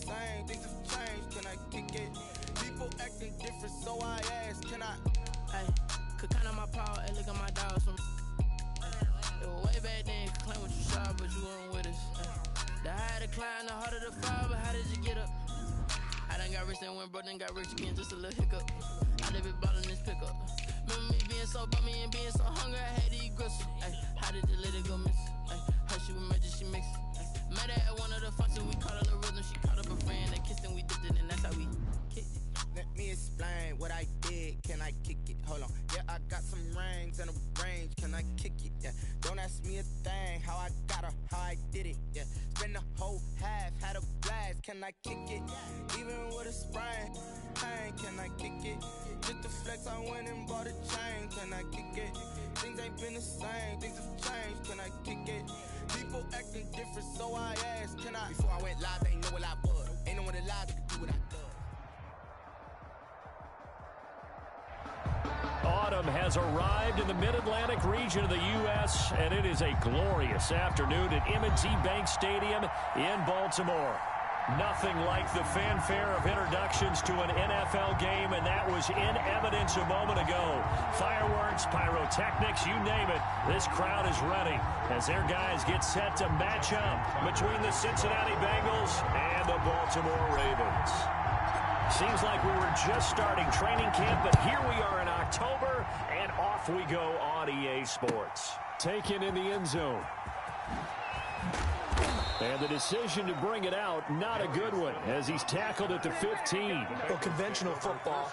same. Things have changed, can I kick it? People acting different, so I ask, can I? Hey, could count on my power, hey, look at my dogs from. It was way back then, could claim what you saw, but you weren't with us. The higher the climb, the harder the fall, but how did you get up? I done got rich and went broke, then got rich again, just a little hiccup. I live it ballin' this pickup. Remember me being so bummy and being so hungry, I had to eat gristle. Ay, how did the lady go miss? Ay, her she was magic, she mixed. Met her at one of the functions, we caught her the rhythm, she caught up a friend, they kissed and we dipped it, and that's how we kicked it. Let me explain what I did, can I kick it? Hold on, yeah, I got some rings and a range, can I kick it? Yeah, don't ask me a thing, how I got her, how I did it. Yeah, spend the whole half, had a blast, can I kick it? Even with a sprain, pain, can I kick it? Just the flex, I went and bought a chain, can I kick it? Things ain't been the same, things have changed, can I kick it? People acting different, so I asked, can I? Before I went live, they ain't know what I was. Ain't no one alive that could do what I done. Autumn has arrived in the mid-Atlantic region of the U.S., and it is a glorious afternoon at M&T Bank Stadium in Baltimore. Nothing like the fanfare of introductions to an NFL game, and that was in evidence a moment ago. Fireworks, pyrotechnics, you name it, this crowd is ready as their guys get set to match up between the Cincinnati Bengals and the Baltimore Ravens. Seems like we were just starting training camp, but here we are in October, and off we go on EA Sports. Taken in the end zone. And the decision to bring it out, not a good one, as he's tackled at the 15. Well, conventional football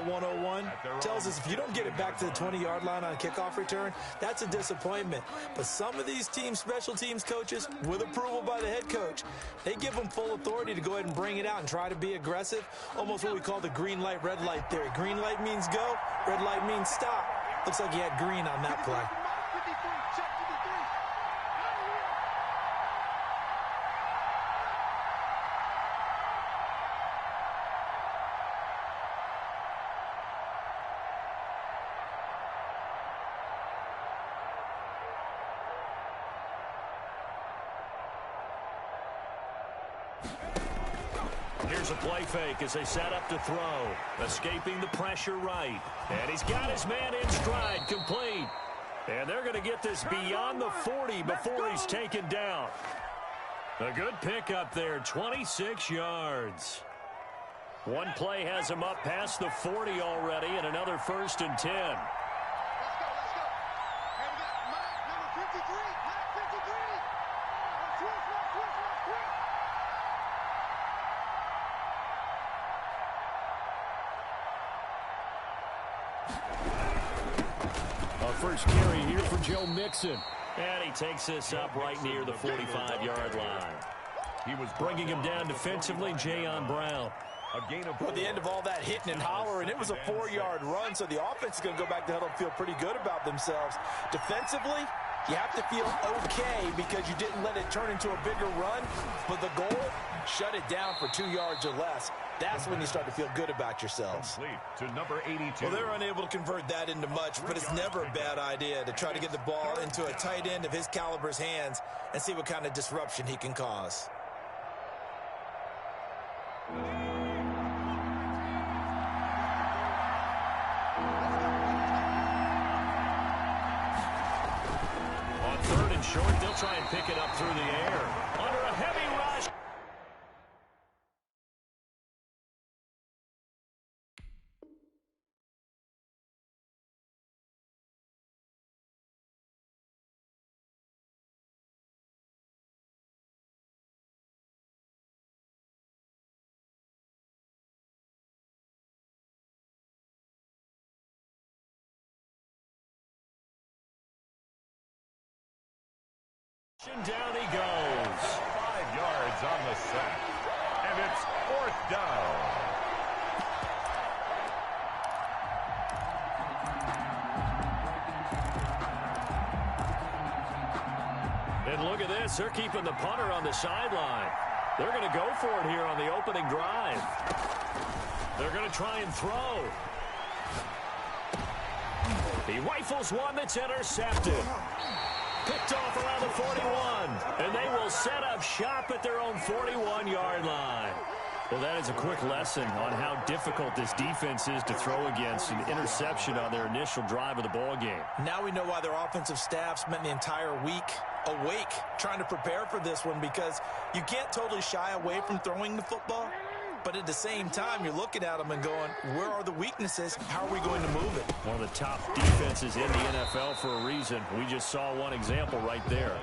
101, tells us if you don't get it back to the 20-yard line on a kickoff return, that's a disappointment. But some of these team special teams coaches, with approval by the head coach, they give them full authority to go ahead and bring it out and try to be aggressive, almost what we call the green light, red light theory. Green light means go, red light means stop. Looks like he had green on that play. Here's a play fake as they set up to throw. Escaping the pressure right. And he's got his man in stride, complete. And they're going to get this beyond the 40 before he's taken down. A good pickup there, 26 yards. One play has him up past the 40 already, and another 1st and 10. First carry here for Joe Mixon. And he takes this up right near the 45-yard line. He was bringing him down defensively, Jayon Brown. Well, the end of all that hitting and hollering, it was a 4-yard run, so the offense is going to go back to huddle and feel pretty good about themselves. Defensively, you have to feel okay because you didn't let it turn into a bigger run, but the goal, shut it down for 2 yards or less. That's when you start to feel good about yourselves. To number 82. Well, they're unable to convert that into much, but it's never a bad idea to try to get the ball into a tight end of his caliber's hands and see what kind of disruption he can cause. On 3rd and short, they'll try and pick it up through the air. Under a heavy rush. Down he goes. 5 yards on the sack. And it's 4th down. And look at this. They're keeping the punter on the sideline. They're going to go for it here on the opening drive. They're going to try and throw. He rifles one that's intercepted. Picked off around the 41. And they will set up shop at their own 41-yard line. Well, that is a quick lesson on how difficult this defense is to throw against an interception on their initial drive of the ball game. Now we know why their offensive staff spent the entire week awake trying to prepare for this one, because you can't totally shy away from throwing the football. But at the same time, you're looking at them and going, where are the weaknesses? How are we going to move it? One of the top defenses in the NFL for a reason. We just saw one example right there.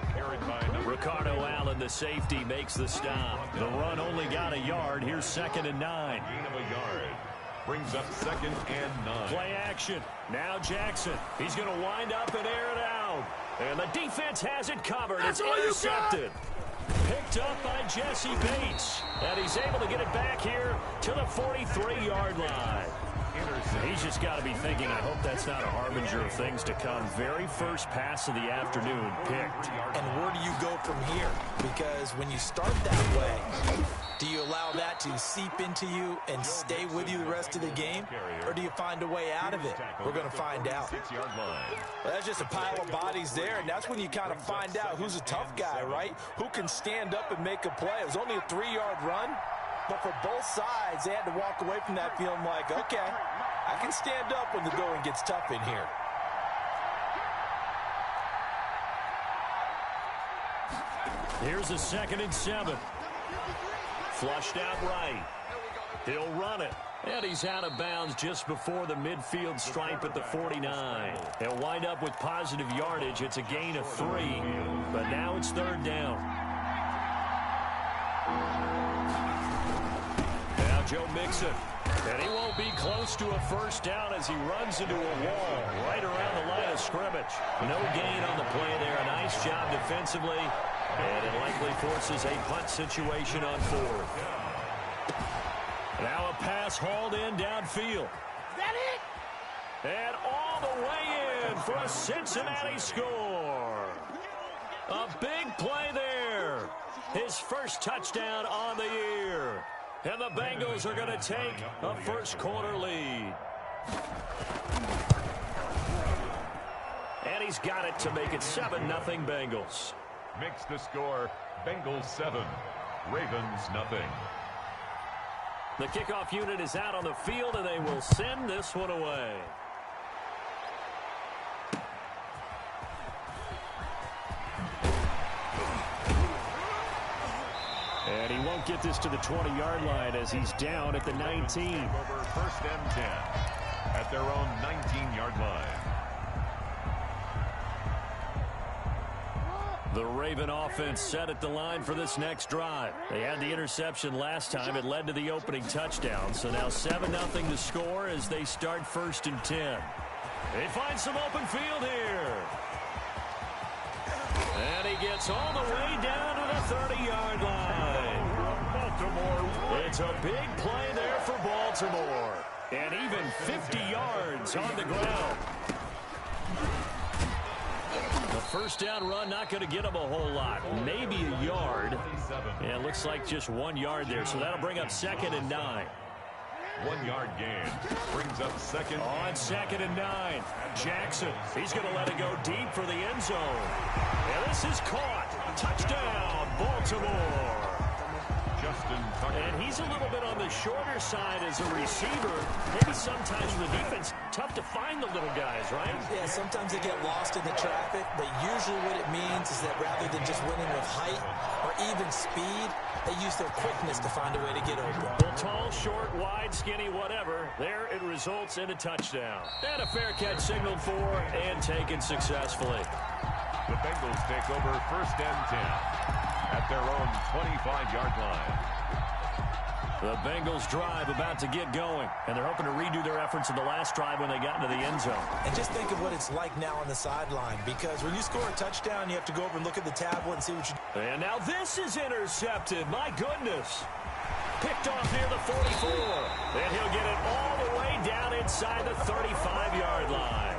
Ricardo Allen, the safety, makes the stop. The run only got a yard. Here's 2nd and 9. Gain of a yard. Brings up 2nd and 9. Play action. Now Jackson. He's going to wind up and air it out. And the defense has it covered. It's intercepted. Picked up by Jesse Bates. And he's able to get it back here to the 43-yard line. He's just got to be thinking, I hope that's not a harbinger of things to come. Very first pass of the afternoon picked. And where do you go from here? Because when you start that way, do you allow that to seep into you and stay with you the rest of the game? Or do you find a way out of it? We're going to find out. Well, that's just a pile of bodies there, and that's when you kind of find out who's a tough guy, right? Who can stand up and make a play. It was only a 3-yard run, but for both sides, they had to walk away from that feeling like, okay, I can stand up when the going gets tough in here. Here's a 2nd and 7. Flushed out right. He'll run it. And he's out of bounds just before the midfield stripe at the 49. He'll wind up with positive yardage. It's a gain of 3. But now it's 3rd down. Now Joe Mixon. And he won't be close to a first down as he runs into a wall right around the line of scrimmage. No gain on the play there. A nice job defensively. And it likely forces a punt situation on 4th. Now a pass hauled in downfield. Is that it? And all the way in for a Cincinnati score. A big play there. His first touchdown on the year. And the Bengals are going to take a first-quarter lead. And he's got it to make it 7-0 Bengals. Makes the score Bengals 7, Ravens nothing. The kickoff unit is out on the field, and they will send this one away. And he won't get this to the 20-yard line as he's down at the 19. Over 1st and 10 at their own 19-yard line. The Raven offense set at the line for this next drive. They had the interception last time. It led to the opening touchdown. So now 7-0 to score as they start 1st and 10. They find some open field here. And he gets all the way down to the 30-yard line. Baltimore. It's a big play there for Baltimore. And even 50 yards on the ground. The first down run not going to get him a whole lot. Maybe a yard. Yeah, it looks like just 1 yard there. So that'll bring up 2nd and 9. 1-yard gain brings up 2nd. On 2nd and 9. Jackson. He's going to let it go deep for the end zone. And this is caught. Touchdown, Baltimore. Justin Tucker. And he's a little bit on the shorter side as a receiver. Maybe sometimes with the defense, tough to find the little guys, right? Yeah, sometimes they get lost in the traffic, but usually what it means is that rather than just winning with height or even speed, they use their quickness to find a way to get open. Well, tall, short, wide, skinny, whatever. There it results in a touchdown. And a fair catch signaled for and taken successfully. The Bengals take over 1st and 10 at their own 25-yard line. The Bengals drive about to get going, and they're hoping to redo their efforts in the last drive when they got into the end zone. And just think of what it's like now on the sideline, because when you score a touchdown, you have to go over and look at the tablet and see what you do. And now this is intercepted. My goodness. Picked off near the 44. And he'll get it all the way down inside the 35-yard line.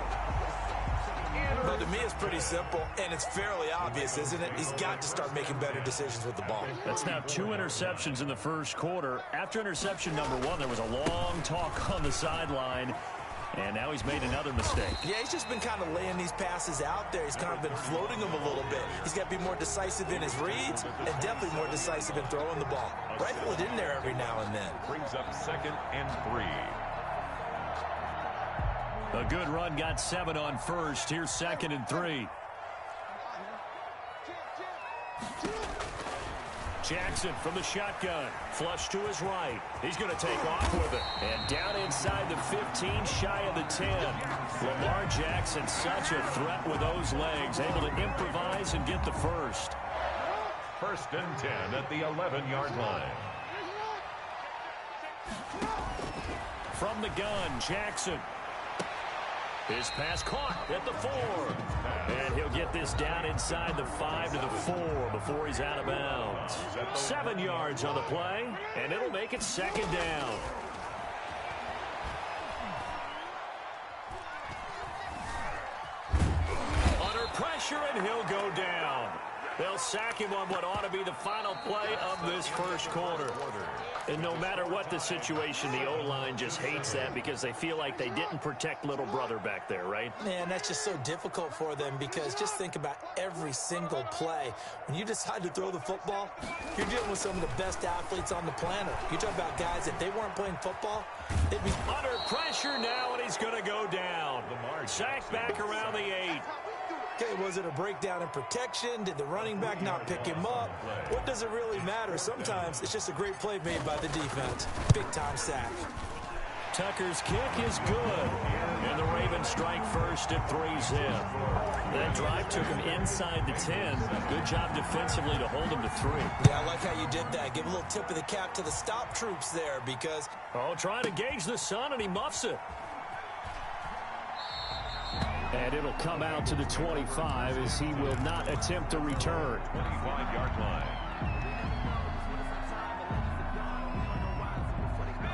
Well, to me, it's pretty simple, and it's fairly obvious, isn't it? He's got to start making better decisions with the ball. That's now 2 interceptions in the first quarter. After interception number 1, there was a long talk on the sideline. And now he's made another mistake. Yeah, he's just been kind of laying these passes out there. He's kind of been floating them a little bit. He's got to be more decisive in his reads and definitely more decisive in throwing the ball. Rifle it in there every now and then. Brings up 2nd and 3. A good run got 7 on first. Here's 2nd and 3. Jackson from the shotgun. Flush to his right. He's going to take off with it. And down inside the 15, shy of the 10. Lamar Jackson, such a threat with those legs. Able to improvise and get the first. 1st and 10 at the 11-yard line. From the gun, Jackson. His pass caught at the 4. And he'll get this down inside the 5 to the 4 before he's out of bounds. 7 yards on the play, and it'll make it 2nd down. Under pressure, and he'll go down. They'll sack him on what ought to be the final play of this first quarter. And no matter what the situation, the O-line just hates that because they feel like they didn't protect little brother back there, right? Man, that's just so difficult for them because just think about every single play. When you decide to throw the football, you're dealing with some of the best athletes on the planet. You're talking about guys, if they weren't playing football, they'd be under pressure now, and he's going to go down. Sacked back around the 8. Okay, was it a breakdown in protection? Did the running back not pick him up? What does it really matter? Sometimes it's just a great play made by the defense. Big-time sack. Tucker's kick is good. And the Ravens strike first at 3-zip. That drive took him inside the 10. Good job defensively to hold him to 3. Yeah, I like how you did that. Give a little tip of the cap to the stop troops there because... Oh, trying to gauge the sun, and he muffs it. And it'll come out to the 25 as he will not attempt a return. 25-yard line.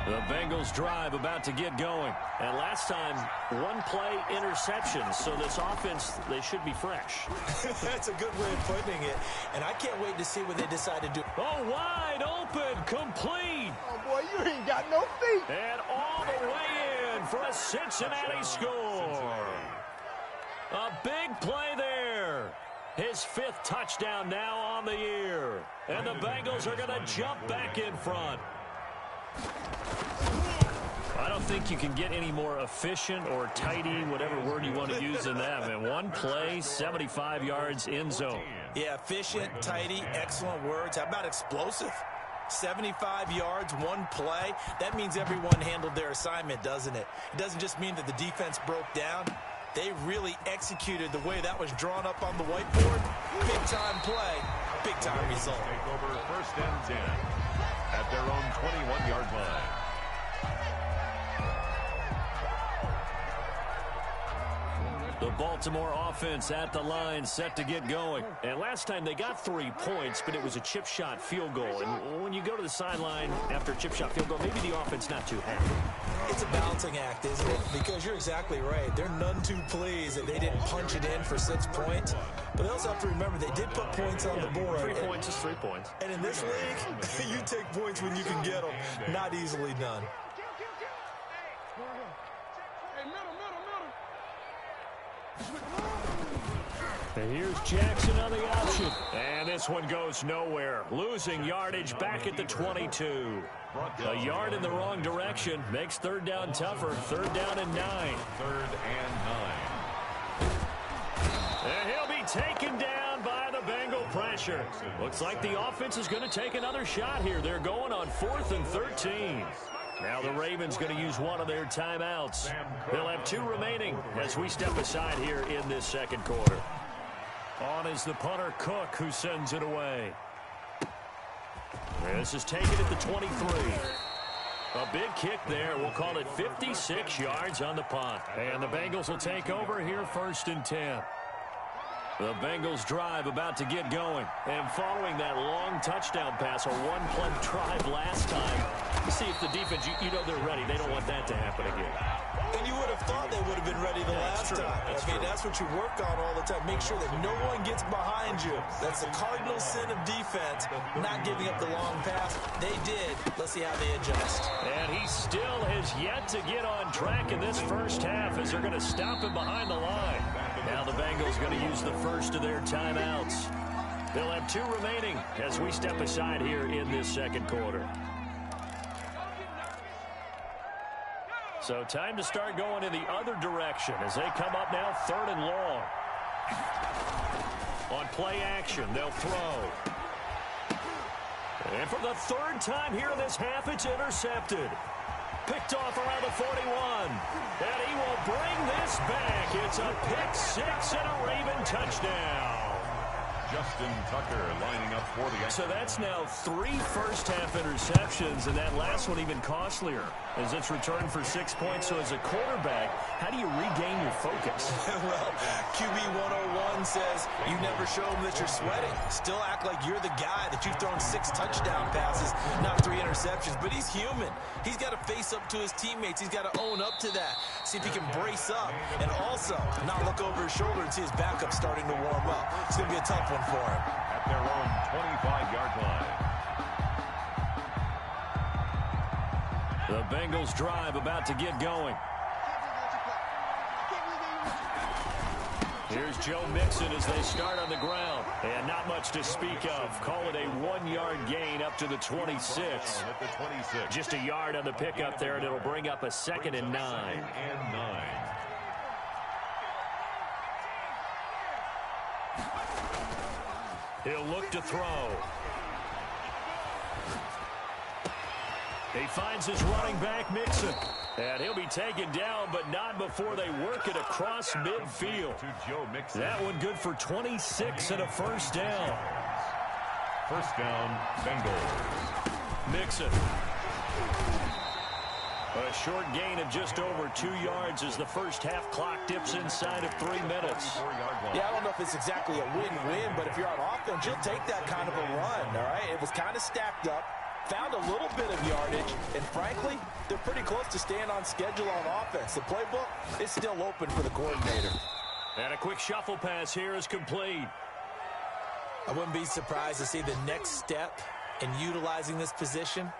The Bengals drive about to get going. And last time, 1 play interception. So this offense, they should be fresh. That's a good way of putting it. And I can't wait to see what they decide to do. Oh, wide open, complete. Oh, boy, you ain't got no feet. And all the way in for a Cincinnati score. A big play there. His 5th touchdown now on the year. And the Bengals are going to jump back in front. I don't think you can get any more efficient or tidy, whatever word you want to use in that. Man, 1 play, 75 yards in zone. Yeah, efficient, tidy, excellent words. How about explosive? 75 yards, 1 play. That means everyone handled their assignment, doesn't it? It doesn't just mean that the defense broke down. They really executed the way that was drawn up on the whiteboard. Big-time play, big-time result. Take over 1st and 10 at their own 21-yard line. The Baltimore offense at the line, set to get going. And last time they got 3 points, but it was a chip shot field goal. And when you go to the sideline after a chip shot field goal, maybe the offense not too happy. It's a balancing act, isn't it? Because you're exactly right. They're none too pleased that they didn't punch it in for 6 points. But they also have to remember they did put points on the board. 3 points is 3 points. And in this league, you take points when you can get them. Not easily done. And here's Jackson on the option. And this one goes nowhere. Losing yardage back at the 22. A yard in the wrong direction makes 3rd down tougher. 3rd down and 9. 3rd and 9. And he'll be taken down by the Bengal pressure. Looks like the offense is going to take another shot here. They're going on 4th and 13. Now the Ravens going to use one of their timeouts. They'll have 2 remaining as we step aside here in this 2nd quarter. On is the punter, Cook, who sends it away. This is taken at the 23. A big kick there. We'll call it 56 yards on the punt. And the Bengals will take over here 1st and 10. The Bengals drive about to get going. And following that long touchdown pass, a one-play drive last time, see if the defense, you know they're ready. They don't want that to happen again. And you would have thought they would have been ready the last time. That's what you work on all the time. Make sure that no one gets behind you. That's the cardinal sin of defense, not giving up the long pass. They did. Let's see how they adjust. And he still has yet to get on track in this first half as they're going to stop him behind the line. Now the Bengals going to use the first of their timeouts. They'll have 2 remaining as we step aside here in this second quarter. So time to start going in the other direction as they come up now 3rd and long. On play action, they'll throw. And for the 3rd time here in this half, it's intercepted. Picked off around the 41. And he will bring this back. It's a pick 6 and a Raven touchdown. Justin Tucker lining up for the... So that's now 3 first-half interceptions, and that last one even costlier as it's returned for 6 points. So as a quarterback, how do you regain your focus? Well, QB 101 says you never show them that you're sweating. Still act like you're the guy that you've thrown 6 touchdown passes, not 3 interceptions. But he's human. He's got to face up to his teammates. He's got to own up to that. See if he can brace up and also not look over his shoulder and see his backup starting to warm up. It's going to be a tough one for him. At their own 25-yard line. The Bengals drive about to get going. Here's Joe Mixon as they start on the ground. And not much to speak of. Call it a 1-yard gain up to the 26. At the 26. Just a yard on the pickup there, and it'll bring up a 2nd and 9. He'll look to throw. He finds his running back, Mixon. And he'll be taken down, but not before they work it across midfield. That one good for 26 and a first down. First down, Bengals. Mixon. A short gain of just over 2 yards as the first half clock dips inside of 3 minutes. Yeah, I don't know if it's exactly a win-win, but if you're on offense, you'll take that kind of a run, all right? It was kind of stacked up, found a little bit of yardage, and frankly, they're pretty close to staying on schedule on offense. The playbook is still open for the coordinator. And a quick shuffle pass here is complete. I wouldn't be surprised to see the next step in utilizing this position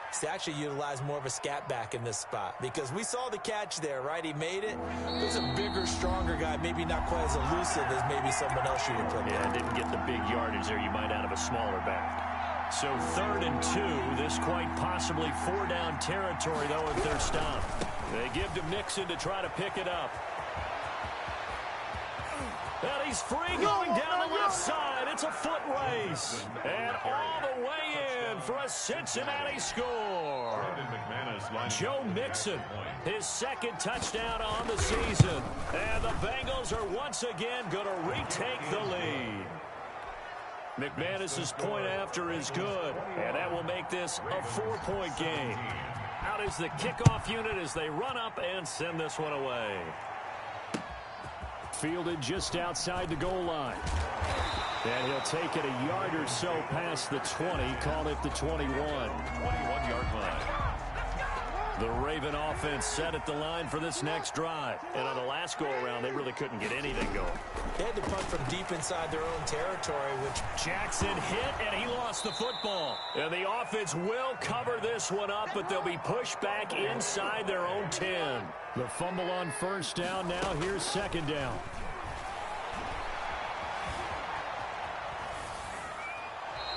is to actually utilize more of a scat back in this spot, because we saw the catch there, right? He made it. There's a bigger, stronger guy, maybe not quite as elusive as maybe someone else you would put there. Yeah, didn't get the big yardage there. You might out of a smaller back. So 3rd and 2. This quite possibly 4-down territory, though, if they're stopped. They give to Mixon to try to pick it up. And he's free going down the left side. It's a foot race. And all the way in for a Cincinnati score. Joe Mixon, his 2nd touchdown on the season. And the Bengals are once again going to retake the lead. McManus's point after is good, and that will make this a 4-point game. Out is the kickoff unit as they run up and send this one away. Fielded just outside the goal line. And he'll take it a yard or so past the 20, call it the 21. 21-yard line. The Raven offense set at the line for this next drive. And on the last go-around, they really couldn't get anything going. They had to punt from deep inside their own territory, which Jackson hit, and he lost the football. And the offense will cover this one up, but they'll be pushed back inside their own 10. The fumble on first down. Now here's 2nd down.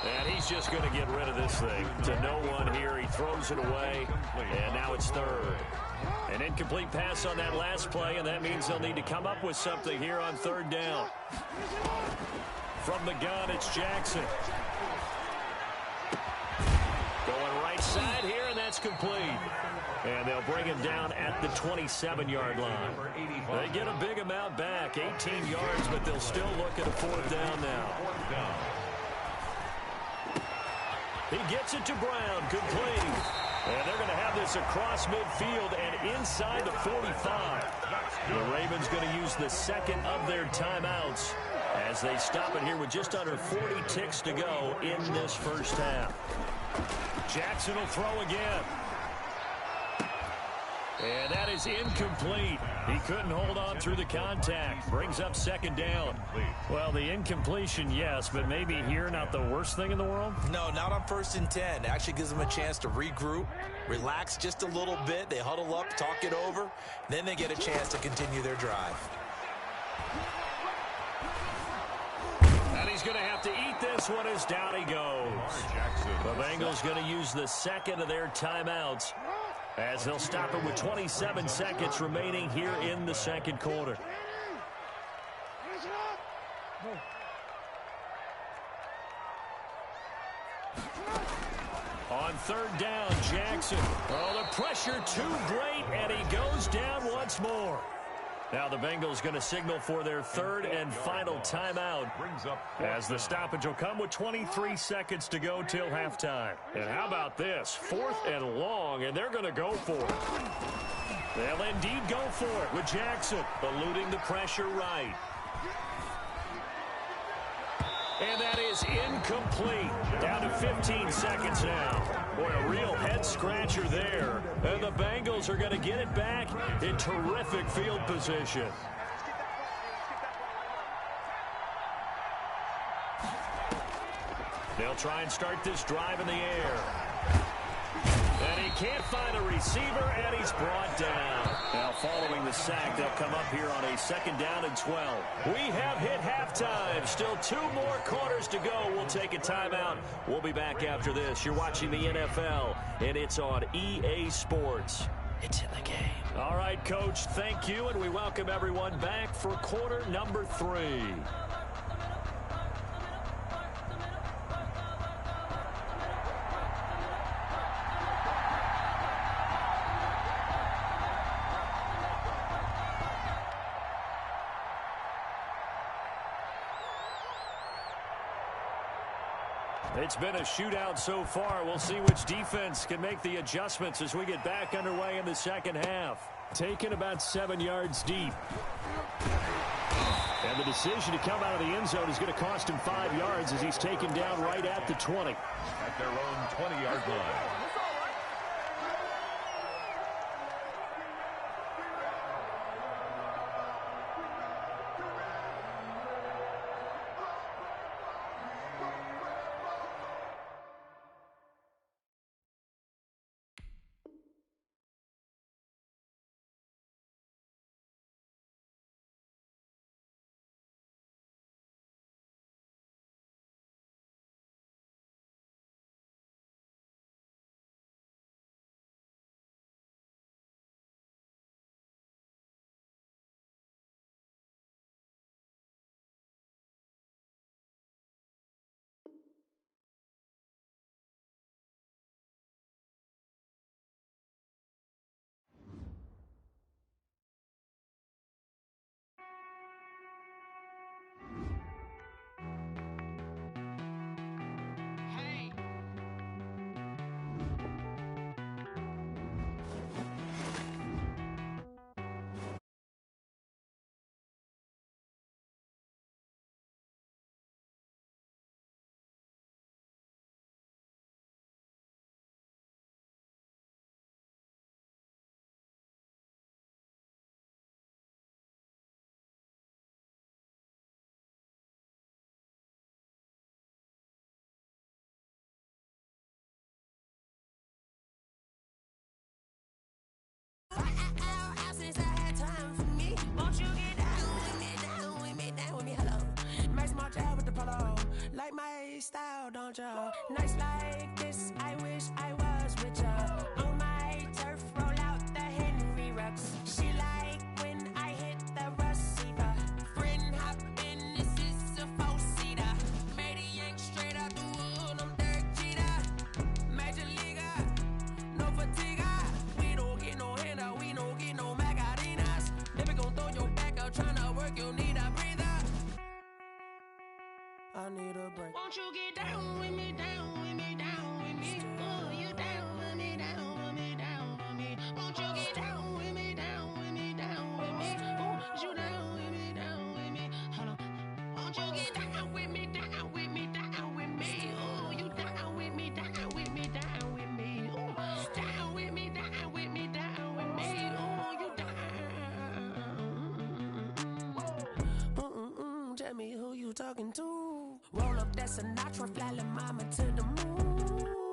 And he's just going to get rid of this thing to no one here. He throws it away, and now it's 3rd. An incomplete pass on that last play, and that means they'll need to come up with something here on 3rd down. From the gun, it's Jackson. Going right side here, and that's complete. And they'll bring him down at the 27-yard line. They get a big amount back, 18 yards, but they'll still look at a 4th down now. He gets it to Brown, complete. And they're going to have this across midfield and inside the 45. The Ravens going to use the 2nd of their timeouts as they stop it here with just under 40 ticks to go in this first half. Jackson will throw again. And that is incomplete. He couldn't hold on through the contact. Brings up second down. Well, the incompletion, yes, but maybe here not the worst thing in the world? No, not on 1st and 10. It actually gives them a chance to regroup, relax just a little bit. They huddle up, talk it over. Then they get a chance to continue their drive. And he's going to have to eat this one as down he goes. The Bengals going to use the second of their timeouts, as they'll stop it with 27 seconds remaining here in the second quarter. On third down, Jackson. Oh, the pressure too great, and he goes down once more. Now the Bengals going to signal for their third and final timeout, as the stoppage will come with 23 seconds to go till halftime. And how about this? 4th and long, and they're going to go for it. They'll indeed go for it with Jackson, eluding the pressure right. And that is incomplete. Down to 15 seconds now. Boy, a real head-scratcher there. And the Bengals are going to get it back in terrific field position. They'll try and start this drive in the air. And he can't find a receiver, and he's brought down. Now, following the sack, they'll come up here on a 2nd down and 12. We have hit halftime. Still 2 more quarters to go. We'll take a timeout. We'll be back after this. You're watching the NFL, and it's on EA Sports. It's in the game. All right, Coach, thank you, and we welcome everyone back for quarter number 3. It's been a shootout so far. We'll see which defense can make the adjustments as we get back underway in the second half. Taken about 7 yards deep. And the decision to come out of the end zone is going to cost him 5 yards as he's taken down right at the 20. At their own 20-yard line. Like my style, don't you? Nights like this, I wish I was with you. On my turf, roll out the Henry Rux. She like when I hit the receiver. Friend hop in, this is a four-seater. Made a yank straight out the wood, I'm Derek Jeter. Major leaguer, no fatigue. We don't get no handout, we don't get no Macarinas. Never gon' throw your back out, tryna work, you need a breather. I need a break. Won't you get down with me, down with me, down with me? Oh, you down with me, down with me, down with me. Won't you get down with me, down with me, down with me? Oh, you down with me, down with me? Hold on. Won't you thuggin' too. Roll up that Sinatra, fly la mama to the moon.